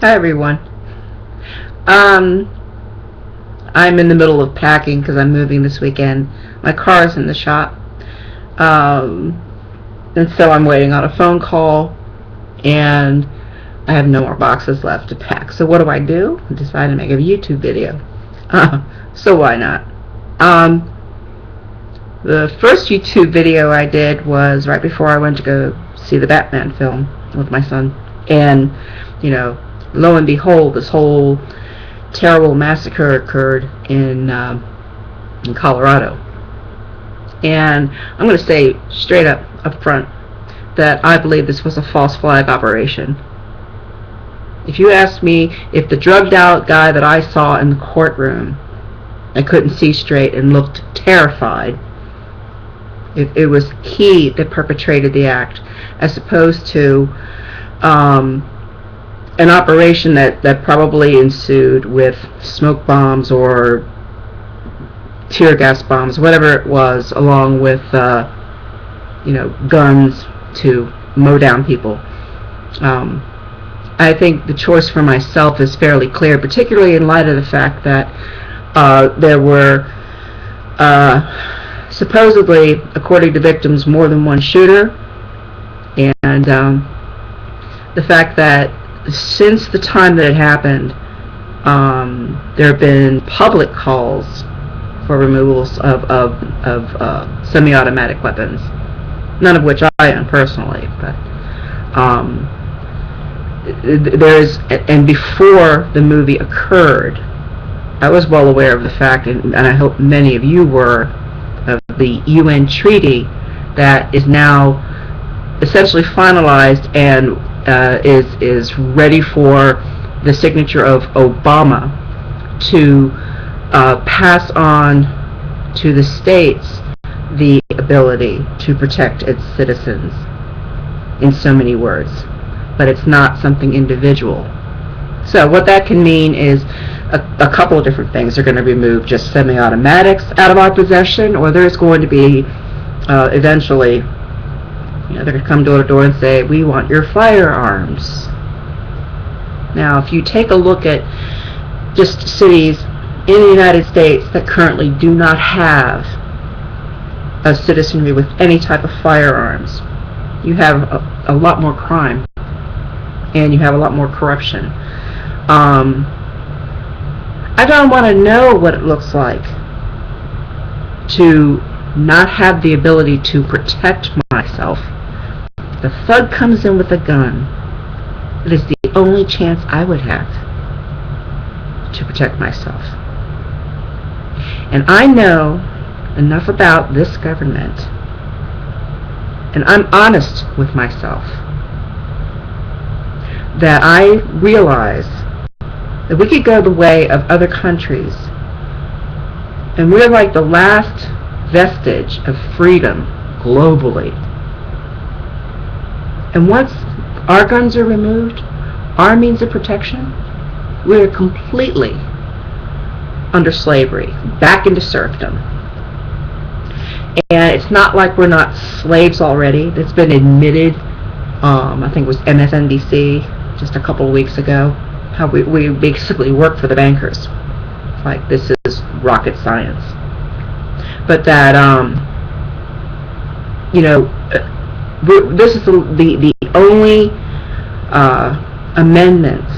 Hi everyone. Um, I'm in the middle of packing because I'm moving this weekend. My car's in the shop, um, and so I'm waiting on a phone call, and I have no more boxes left to pack. So what do? I decided to make a YouTube video. So why not? Um, the first YouTube video I did was right before I went to go see the Batman film with my son, and you know, lo and behold, this whole terrible massacre occurred in Colorado. And I'm going to say straight up front that I believe this was a false flag operation. If you ask me if the drugged out guy that I saw in the courtroom and couldn't see straight and looked terrified, if it was he that perpetrated the act, as opposed to an operation that probably ensued with smoke bombs or tear gas bombs, whatever it was, along with guns to mow down people. I think the choice for myself is fairly clear, particularly in light of the fact that there were supposedly, according to victims, more than one shooter, and the fact that since the time that it happened, there have been public calls for removals of semi-automatic weapons, none of which I own personally, but and before the movie occurred, I was well aware of the fact, and I hope many of you were, of the UN treaty that is now essentially finalized and is ready for the signature of Obama to pass on to the states the ability to protect its citizens in so many words, but it's not something individual. So what that can mean is a couple of different things. They're going to remove just semi-automatics out of our possession, or there's going to be eventually, they're going to come door to door and say, we want your firearms. Now, if you take a look at just cities in the United States that currently do not have a citizenry with any type of firearms, you have a lot more crime, and you have a lot more corruption. I don't want to know what it looks like to not have the ability to protect myself. The thug comes in with a gun. It is the only chance I would have to protect myself. And I know enough about this government, and I'm honest with myself, that I realize that we could go the way of other countries, and we're like the last vestige of freedom globally. And once our guns are removed, our means of protection, we're completely under slavery, back into serfdom. And it's not like we're not slaves already. That's been admitted. I think it was MSNBC just a couple of weeks ago, how we basically work for the bankers. Like, this is rocket science. But that, this is the only amendment,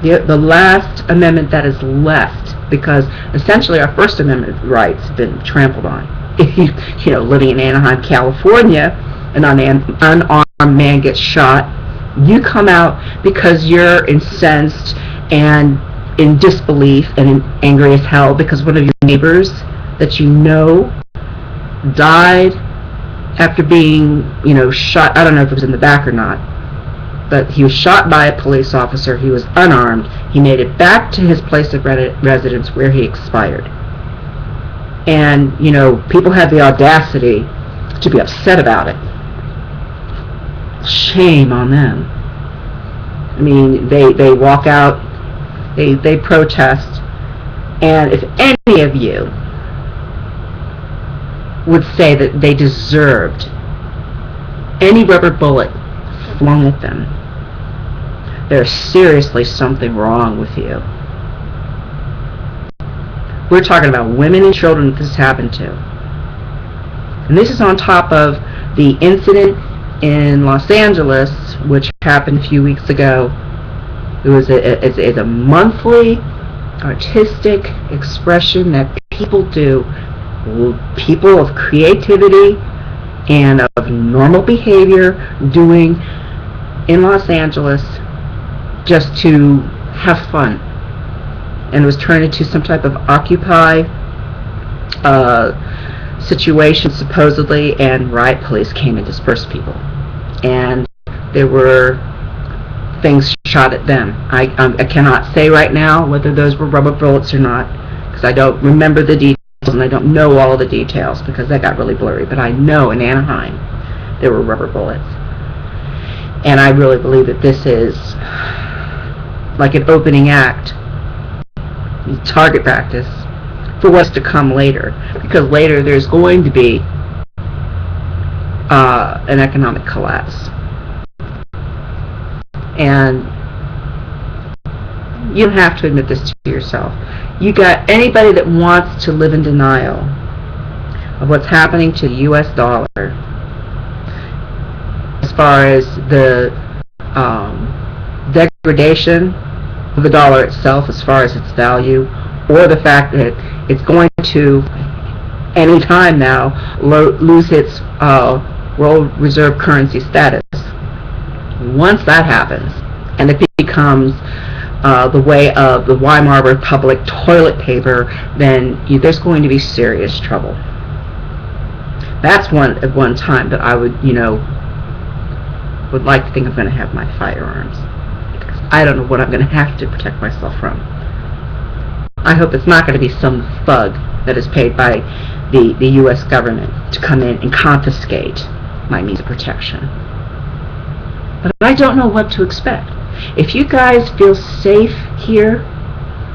the last amendment that is left, because essentially our First Amendment rights have been trampled on. If you living in Anaheim, California, an unarmed man gets shot, you come out because you're incensed and in disbelief and angry as hell because one of your neighbors that you know died after being, shot. I don't know if it was in the back or not, but he was shot by a police officer. He was unarmed. He made it back to his place of residence where he expired. And, people have the audacity to be upset about it. Shame on them. I mean, they walk out, they protest, and if any of you would say that they deserved any rubber bullet flung at them, there's seriously something wrong with you. We're talking about women and children that this happened to. And this is on top of the incident in Los Angeles, which happened a few weeks ago. It was a monthly artistic expression that people do, people of creativity and of normal behavior doing in Los Angeles just to have fun. And it was turned into some type of Occupy situation, supposedly, and riot police came and dispersed people. And there were things shot at them. I cannot say right now whether those were rubber bullets or not, because I don't remember the details, and I don't know all the details, because that got really blurry. But I know in Anaheim there were rubber bullets. And I really believe that this is like an opening act, target practice for what's to come later, because later there's going to be an economic collapse. And you don't have to admit this to yourself. You got anybody that wants to live in denial of what's happening to the U.S. dollar, as far as the degradation of the dollar itself, as far as its value, or the fact that it's going to, any time now, lose its world reserve currency status. Once that happens, and it becomes the way of the Weimar Republic toilet paper, then there's going to be serious trouble. That's at one time that I would like to think I'm going to have my firearms. I don't know what I'm going to have to protect myself from. I hope it's not going to be some thug that is paid by the U.S. government to come in and confiscate my means of protection. But I don't know what to expect. If you guys feel safe here,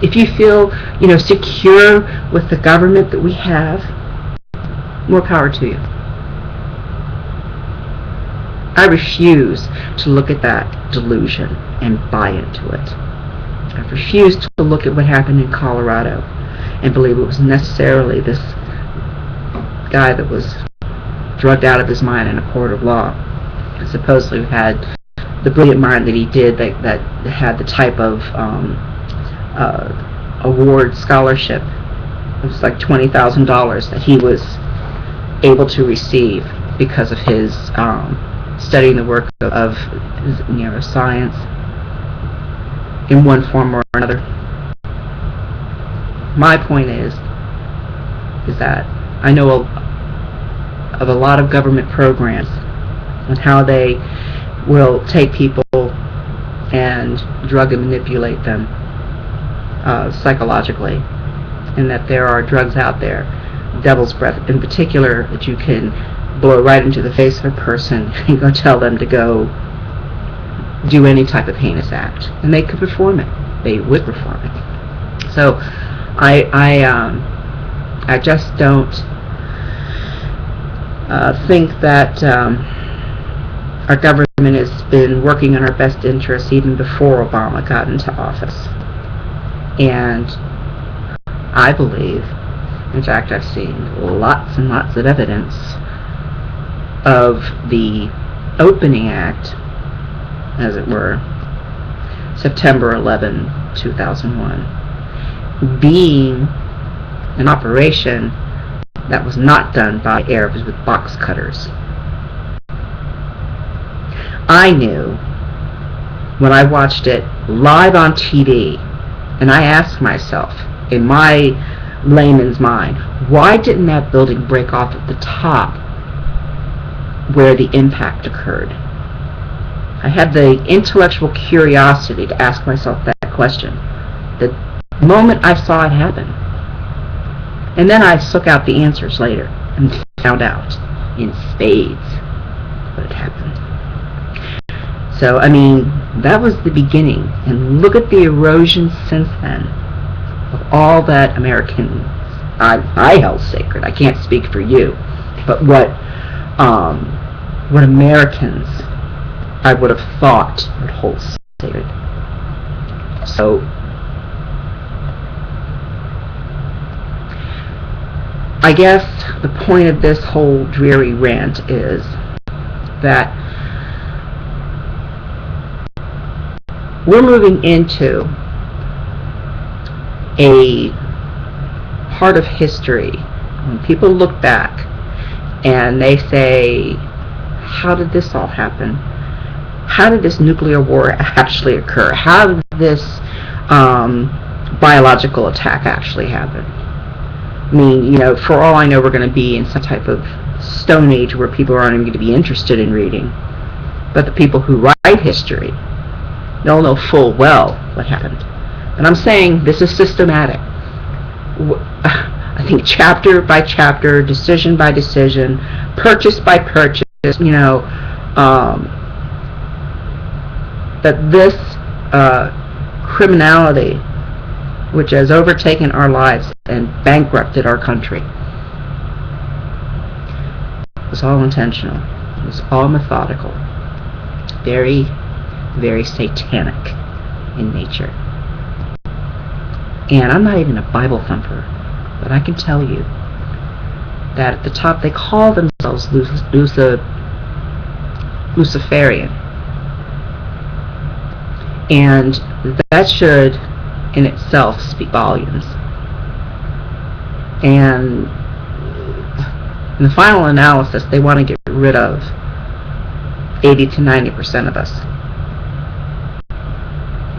if you feel, secure with the government that we have, more power to you. I refuse to look at that delusion and buy into it. I refuse to look at what happened in Colorado and believe it was necessarily this guy that was drugged out of his mind in a court of law, and supposedly had the brilliant mind that he did, that had the type of award scholarship. It was like $20,000 that he was able to receive because of his studying the work of neuroscience in one form or another. My point is that I know of a lot of government programs and how they will take people and drug and manipulate them psychologically, and that there are drugs out there, devil's breath in particular, that you can blow right into the face of a person and go tell them to go do any type of heinous act, and they could perform it. They would perform it. So I just don't think that our government has been working in our best interests even before Obama got into office. And I believe, in fact, I've seen lots and lots of evidence of the opening act, as it were, September 11, 2001, being an operation that was not done by Arabs with box cutters. I knew when I watched it live on TV, and I asked myself, in my layman's mind, why didn't that building break off at the top where the impact occurred? I had the intellectual curiosity to ask myself that question the moment I saw it happen. And then I took out the answers later and found out in spades what had happened. So, that was the beginning. And look at the erosion since then of all that Americans, I held sacred. I can't speak for you. But what Americans I would have thought would hold sacred So I guess the point of this whole dreary rant is that we're moving into a part of history when people look back and they say, how did this all happen? How did this nuclear war actually occur? How did this biological attack actually happen? I mean, for all I know, we're going to be in some type of stone age where people aren't even going to be interested in reading. But the people who write history, they'll know full well what happened. And I'm saying this is systematic. I think chapter by chapter, decision by decision, purchase by purchase, that this criminality, which has overtaken our lives and bankrupted our country, was all intentional. It was all methodical. Very, very satanic in nature. And I'm not even a Bible thumper, but I can tell you that at the top they call themselves Luciferian. And that should in itself speak volumes. And in the final analysis, they want to get rid of 80 to 90% of us,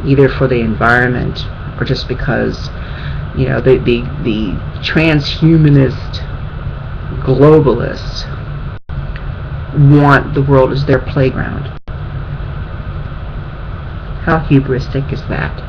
either for the environment or just because the transhumanist globalists want the world as their playground. How hubristic is that?